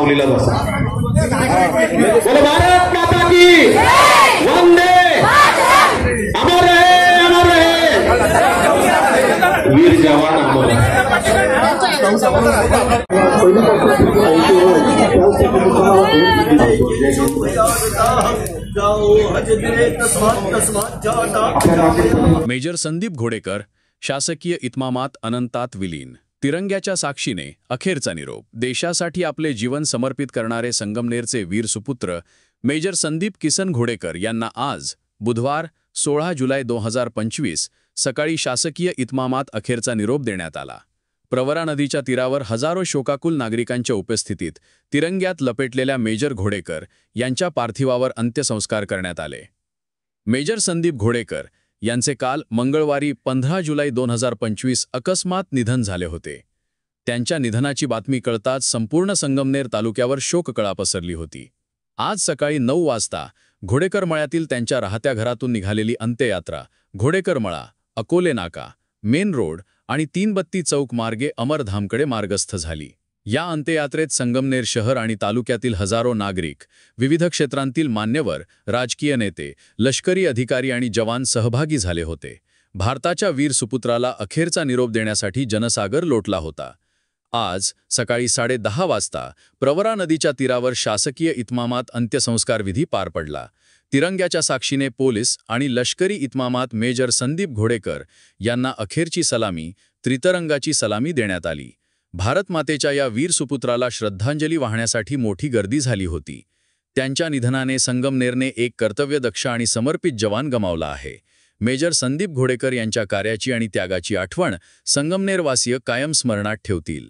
लावलेलं असतं। बोलो भारत माता की वंदे अमर रहे वीर जवान अमर मेजर संदीप घोडेकर शासकीय इतमामात अनंतात विलीन। तिरंग्याच्या साक्षीने अखेरचा निरोप। देशासाठी आपले जीवन समर्पित करणारे संगमनेरचे वीर सुपुत्र मेजर संदीप किसन घोडेकर यांना आज बुधवार 16 जुलै 2025 सकाळी शासकीय इतमामात अखेरचा निरोप देण्यात आला। प्रवरा नदीच्या तीरावर हजारो शोकाकुल नागरिकांच्या उपस्थितीत तिरंग्यात लपेटलेल्या मेजर घोडेकर यांच्या पार्थिवावर अंत्यसंस्कार करण्यात आले। मेजर संदीप घोडेकर यांचे काल मंगळवारी 15 जुलै 2025 अकस्मात निधन झाले होते। त्यांच्या निधनाची बातमी कळताच संपूर्ण संगमनेर तालुक्यावर शोककळा पसरली होती। आज सकाळी 9 वाजता घोडेकर मळ्यातील त्यांच्या राहत्या घरातून निघालेली अंत्ययात्रा घोडेकर मळा, अकोले नाका, मेन रोड आणि तीनबत्ती चौक मार्गे अमरधामकडे मार्गस्थ झाली। या अंत्ययात्रेत संगमनेर शहर आणि तालुक्यातील हजारो नागरिक, विविध क्षेत्रांतील मान्यवर, राजकीय नेते, लष्करी अधिकारी आणि जवान सहभागी झाले होते। भारताच्या वीर सुपुत्राला अखेरचा निरोप देण्यासाठी जनसागर लोटला होता। आज सकाळी 10:30 वाजता प्रवरा नदीच्या तीरावर शासकीय इतमामात अंत्यसंस्कार विधी पार पडला। तिरंग्याच्या साक्षीने पोलीस आणि लष्करी इतमामात मेजर संदीप घोडेकर यांना अखेरची सलामी, त्रिरंगाची सलामी देण्यात आली। भारत मातेच्या या वीर सुपुत्राला श्रद्धांजली वाहण्यासाठी मोठी गर्दी झाली होती। त्यांच्या निधनाने संगमनेरने एक कर्तव्यदक्ष आणि समर्पित जवान गमावला आहे। मेजर संदीप घोडेकर यांच्या कार्याची आणि त्यागाची आठवण संगमनेरवासीय कायम स्मरणात ठेवतील।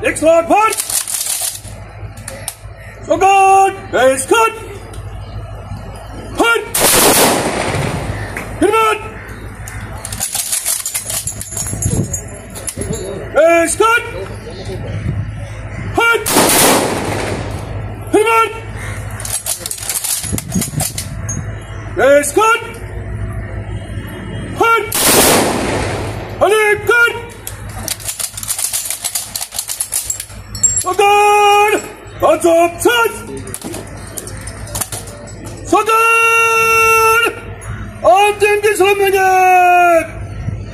Excellent punch! So good! Base cut! Hunt! Hit him out! Base cut! Hunt! Hit him out! Base cut! Hunt! Honey cut! So good! Hands up, touch! So good! On temki salamlayın!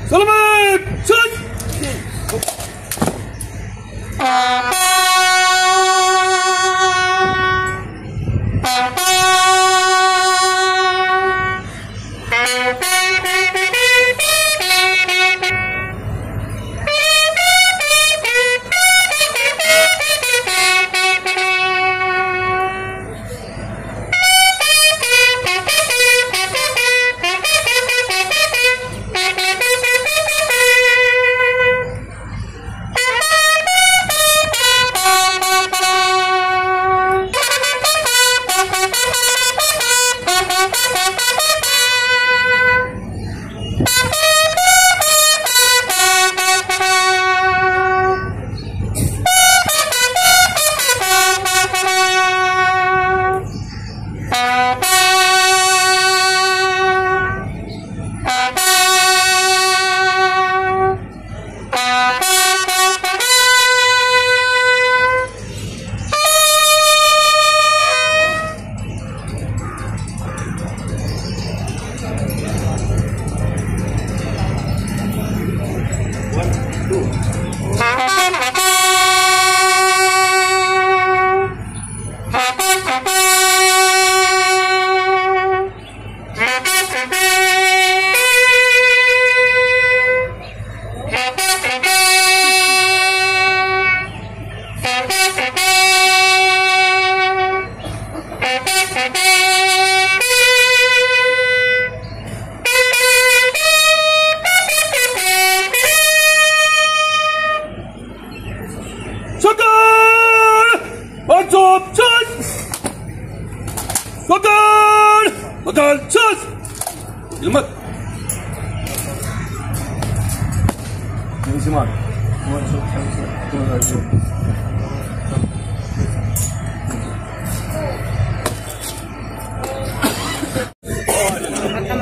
Salamat! Touch!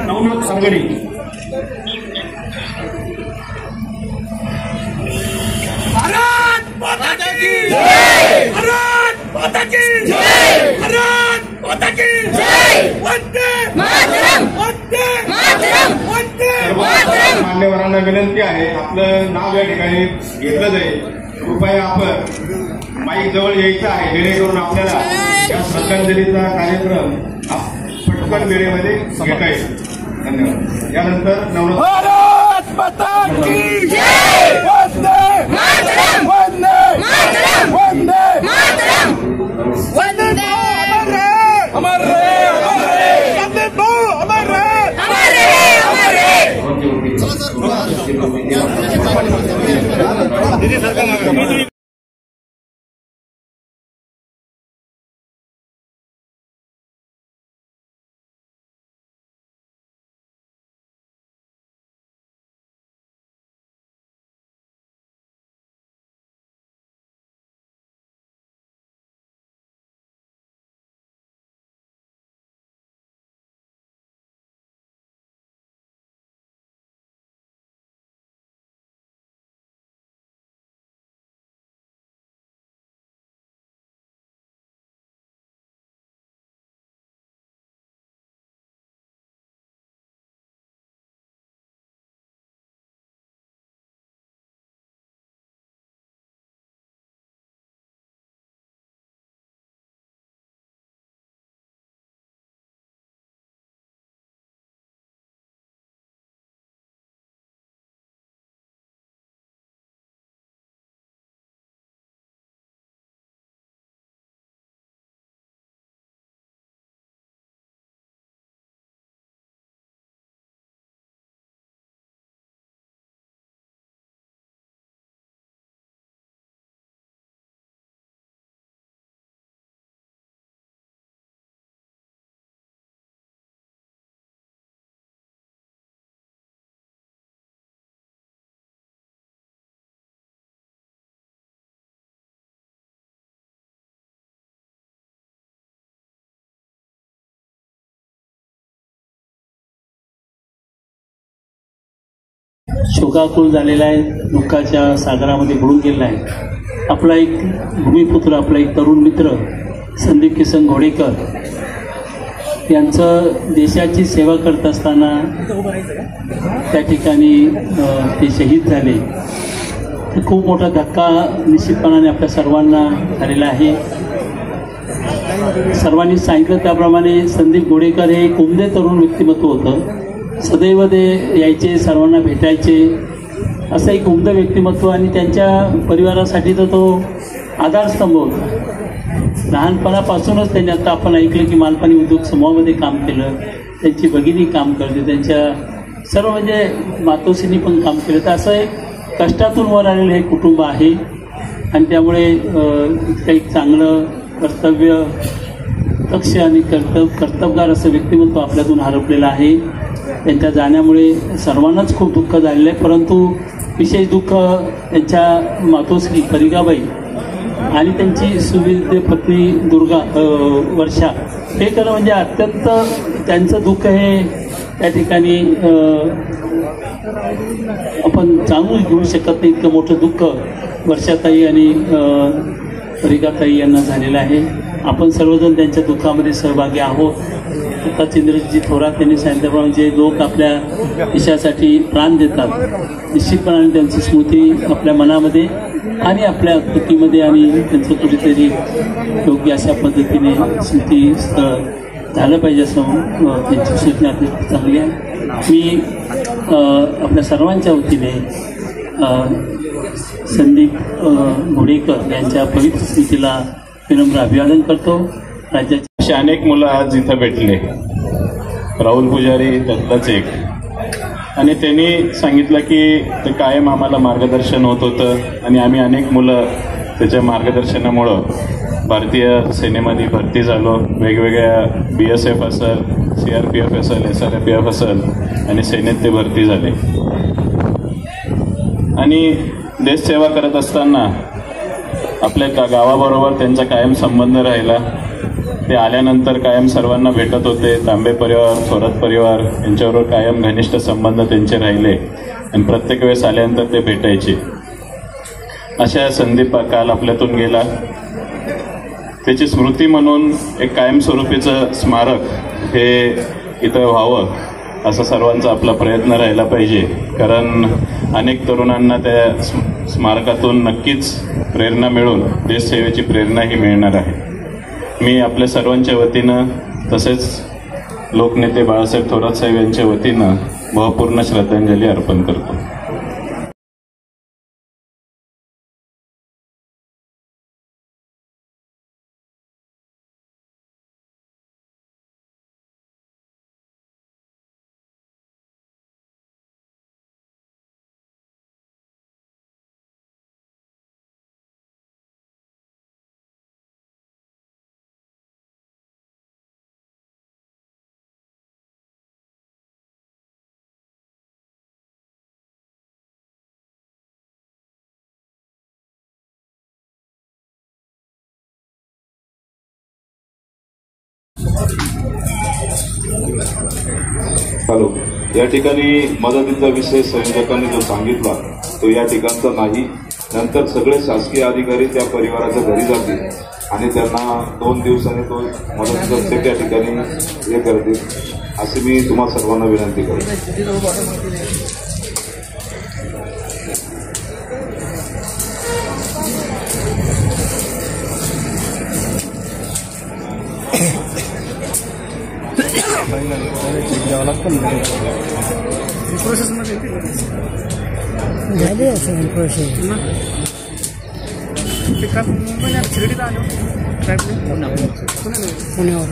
Navnath संगडी Bharat माता की जय! भारत माता की जय! भारत माता की जय! वंदे मातरम! वंदे मातरम! वंदे मातरम! मान्यवरांना विनंती आहे, आपलं नाव या ठिकाणी घेतलं जाईल. कृपया आपण माईक जवळ यायचं आहे, जेणेकरून आपल्याला या श्रद्धांजलीचा कार्यक्रम पटकन वेळेमध्ये घेता येईल. धन्यवाद. यानंतर नवनाथ भारत माता की जय! वंदे मातरम! वंदे मातरम! वंदे मातरम! वंदे अमर रहे! अमर रहे! वंदे अमर रहे! अमर रहे! अमर रहे! शोकाकुल झालेला आहे, दुःखाच्या सागरामध्ये बुडून गेलेला आहे. आपला एक भूमिपुत्र, आपला एक तरुण मित्र संदीप किसन घोडेकर यांचं देशाची सेवा करत असताना त्या ठिकाणी ते शहीद झाले. खूप मोठा धक्का निश्चितपणाने आपल्या सर्वांना झालेला आहे. सर्वांनी सांगितलं त्याप्रमाणे संदीप घोडेकर हे एक उमदे तरुण व्यक्तिमत्व होतं. सदैव ते यायचे, सर्वांना भेटायचे, असं एक उमदं व्यक्तिमत्व आणि त्यांच्या परिवारासाठी तर तो आधारस्तंभ होता. लहानपणापासूनच त्यांनी, आता आपण ऐकलं की मालपाणी उद्योग समूहामध्ये काम केलं, त्यांची भगिनी काम करते, त्यांच्या सर्व म्हणजे मातोश्रींनी पण काम केलं. तर असं एक कष्टातून वर आलेलं हे कुटुंब आहे आणि त्यामुळे काही चांगलं कर्तव्य दक्ष आणि कर्तबगार असं व्यक्तिमत्व आपल्यातून हरपलेलं आहे. त्यांच्या जाण्यामुळे सर्वांनाच खूप दुःख झालेलं आहे. परंतु विशेष दुःख त्यांच्या मातोश्री परिगाबाई आणि त्यांची सुविद्य पत्नी दुर्गा वर्षा, हे खरं म्हणजे अत्यंत त्यांचं दुःख हे त्या ठिकाणी आपण जाणून घेऊ शकत नाही. इतकं मोठं दुःख वर्षाताई आणि परिगाताई यांना झालेलं आहे. आपण सर्वजण त्यांच्या दुःखामध्ये सहभागी आहोत. आता चंद्रजी थोरात यांनी सांगितल्याप्रमाणे जे लोक आपल्या देशासाठी प्राण देतात, निश्चितपणाने त्यांची स्मृती आपल्या मनामध्ये आणि आपल्या कृतीमध्ये आणि त्यांचं कुठेतरी योग्य अशा पद्धतीने स्मृती झालं पाहिजे असं त्यांची सूचना चांगली आहे. मी आपल्या सर्वांच्या वतीने संदीप घोडेकर यांच्या पवित्र स्मृतीला विनम्र अभिवादन करतो. राज्याचे असे अनेक मुलं आज इथं भेटले, राहुल पुजारी त्यातलाच एक, आणि त्यांनी सांगितलं की ते कायम आम्हाला मार्गदर्शन होत होतं आणि आम्ही अनेक मुलं त्याच्या मार्गदर्शनामुळं भारतीय सेनेमध्ये भरती झालो. वेगवेगळ्या BSF असेल, CRPF असेल, SRPF असेल आणि सेनेत ते भरती झाले. आणि देशसेवा करत असताना आपल्या गावाबरोबर त्यांचा कायम संबंध राहिला. ते आल्यानंतर कायम सर्वांना भेटत होते. तांबे परिवार, थोरात परिवार यांच्याबरोबर कायम घनिष्ठ संबंध त्यांचे राहिले आणि प्रत्येक वेळेस आल्यानंतर ते भेटायचे. अशा संदीप काल आपल्यातून गेला. त्याची स्मृती म्हणून एक कायमस्वरूपीचं स्मारक हे इथं व्हावं असा सर्वांचा आपला प्रयत्न राहिला पाहिजे. कारण अनेक तरुणांना त्या स्मारकातून नक्कीच प्रेरणा मिळून देशसेवेची प्रेरणाही मिळणार आहे. मी आपल्या सर्वांच्या वतीनं तसेच लोकनेते बाळासाहेब थोरात साहेब यांच्या वतीनं भावपूर्ण श्रद्धांजली अर्पण करतो. हॅलो, या ठिकाणी मदतीचा विषय संयोजकांनी जो सांगितला तो या ठिकाणचा नाही. नंतर सगळे शासकीय अधिकारी त्या परिवाराच्या घरी जातील आणि त्यांना 2 दिवसांनी तो मदतीचा चेक या ठिकाणी हे करतील अशी मी तुम्हा सर्वांना विनंती करतो. झाले असेल प्रोसेस शिर्डीला आलो पुण्यावर